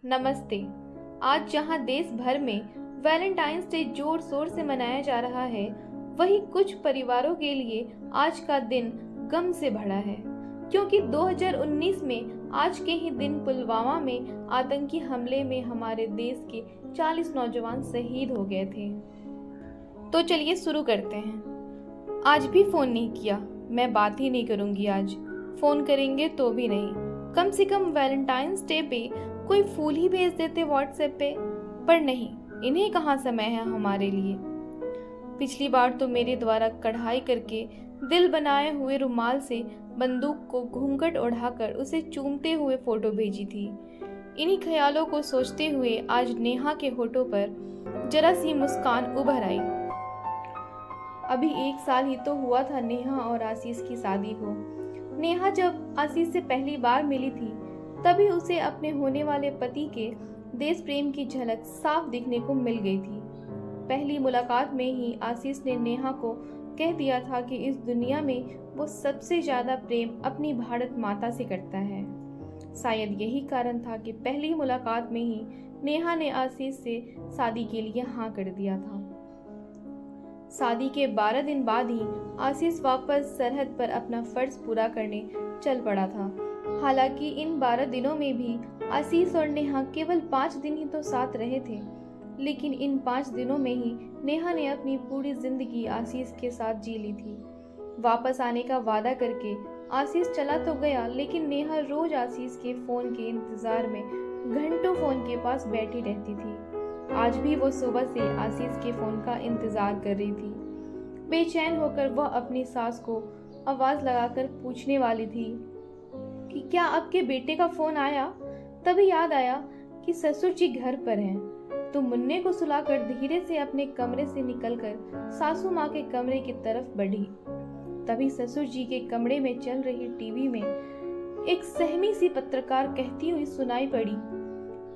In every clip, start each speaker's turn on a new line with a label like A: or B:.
A: नमस्ते। आज जहां देश भर में वैलेंटाइंस डे जोर शोर से मनाया जा रहा है, वहीं कुछ परिवारों के लिए आज का दिन गम से भरा है, क्योंकि 2019 में आज के ही दिन पुलवामा में आतंकी हमले में हमारे देश के 40 नौजवान शहीद हो गए थे। तो चलिए शुरू करते हैं। आज भी फोन नहीं किया, मैं बात ही नहीं करूंगी। आज फोन करेंगे तो भी नहीं, कम से कम वैलेंटाइंस डे पे कोई फूल ही भेज देते व्हाट्सएप पे। पर नहीं, इन्हें कहाँ समय है हमारे लिए। पिछली बार तो मेरे द्वारा कढ़ाई करके दिल बनाए हुए रुमाल से बंदूक को घूंघट ओढ़ाकर उसे चूमते हुए फोटो भेजी थी। इन्हीं ख्यालों को सोचते हुए आज नेहा के होठों पर जरा सी मुस्कान उभर आई। अभी 1 साल ही तो हुआ था नेहा और आशीष की शादी को। नेहा जब आशीष से पहली बार मिली थी, तभी उसे अपने होने वाले पति के देश प्रेम की झलक साफ दिखने को मिल गई थी। पहली मुलाकात में ही आशीष ने नेहा को कह दिया था कि इस दुनिया में वो सबसे ज्यादा प्रेम अपनी भारत माता से करता है। शायद यही कारण था कि पहली मुलाकात में ही नेहा ने आशीष से शादी के लिए हाँ कर दिया था। शादी के 12 दिन बाद ही आशीष वापस सरहद पर अपना फर्ज पूरा करने चल पड़ा था। हालांकि इन 12 दिनों में भी आशीष और नेहा केवल 5 दिन ही तो साथ रहे थे, लेकिन इन 5 दिनों में ही नेहा ने अपनी पूरी जिंदगी आशीष के साथ जी ली थी। वापस आने का वादा करके आशीष चला तो गया, लेकिन नेहा रोज आशीष के फोन के इंतजार में घंटों फोन के पास बैठी रहती थी। आज भी वो सुबह से आशीष के फोन का इंतजार कर रही थी। बेचैन होकर वह अपनी सास को आवाज लगाकर पूछने वाली थी कि क्या आपके बेटे का फोन आया। तभी याद आया कि ससुर जी घर पर हैं, तो मुन्ने को सुलाकर धीरे से अपने कमरे से निकलकर सासू माँ के कमरे की तरफ बढ़ी। तभी ससुर जी के कमरे में चल रही टीवी में एक सहमी सी पत्रकार कहती हुई सुनाई पड़ी,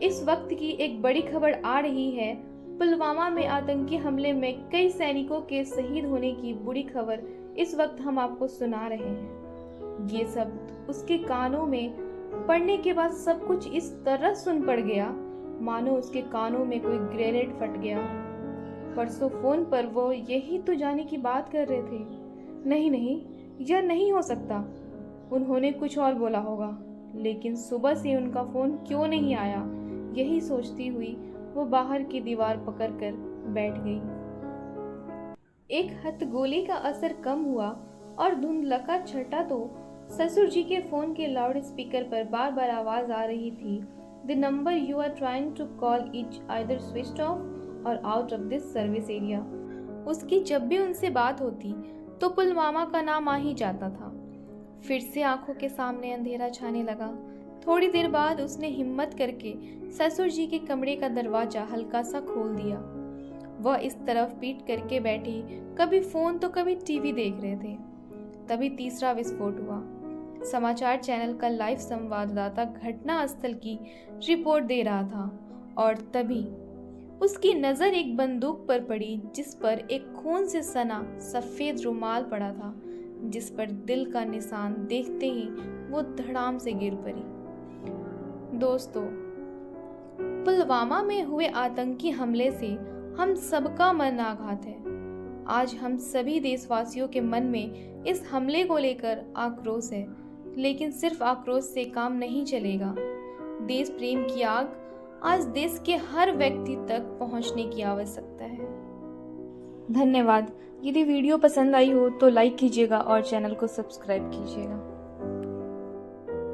A: इस वक्त की एक बड़ी खबर आ रही है। पुलवामा में आतंकी हमले में कई सैनिकों के शहीद होने की बुरी खबर इस वक्त हम आपको सुना रहे हैं। ये सब उसके कानों में पड़ने के बाद सब कुछ इस तरह सुन पड़ गया मानो उसके कानों में कोई ग्रेनेड फट गया। परसों फोन पर वो यही तो जाने की बात कर रहे थे। नहीं, यह नहीं हो सकता। उन्होंने कुछ और बोला होगा, लेकिन सुबह से उनका फोन क्यों नहीं आया, यही सोचती हुई वो बाहर की दीवार पकड़कर बैठ गई। एक हथगोले का असर कम हुआ और धुंधलका छटा तो ससुर जी के फोन के लाउड स्पीकर पर बार बार आवाज आ रही थी, the number you are trying to call is either switched off और out of this service area. उसकी जब भी उनसे बात होती तो पुलवामा का नाम आ ही जाता था। फिर से आंखों के सामने अंधेरा छाने लगा। थोड़ी देर बाद उसने हिम्मत करके ससुर जी के कमरे का दरवाजा हल्का सा खोल दिया। वह इस तरफ पीठ करके बैठी कभी फोन तो कभी टीवी देख रहे थे। तभी तीसरा विस्फोट हुआ। समाचार चैनल का लाइव संवाददाता घटना स्थल की रिपोर्ट दे रहा था और तभी उसकी नजर एक बंदूक पर पड़ी, जिस पर एक खून से सना सफेद रुमाल पड़ा था, जिस पर दिल का निशान देखते ही वो धड़ाम से गिर पड़ी। दोस्तों, पुलवामा में हुए आतंकी हमले से हम सबका मन आघात है। आज हम सभी देशवासियों के मन में इस हमले को लेकर आक्रोश है, लेकिन सिर्फ आक्रोश से काम नहीं चलेगा। देश प्रेम की आग आज देश के हर व्यक्ति तक पहुंचने की आवश्यकता है। धन्यवाद। यदि वीडियो पसंद आई हो तो लाइक कीजिएगा और चैनल को सब्सक्राइब कीजिएगा।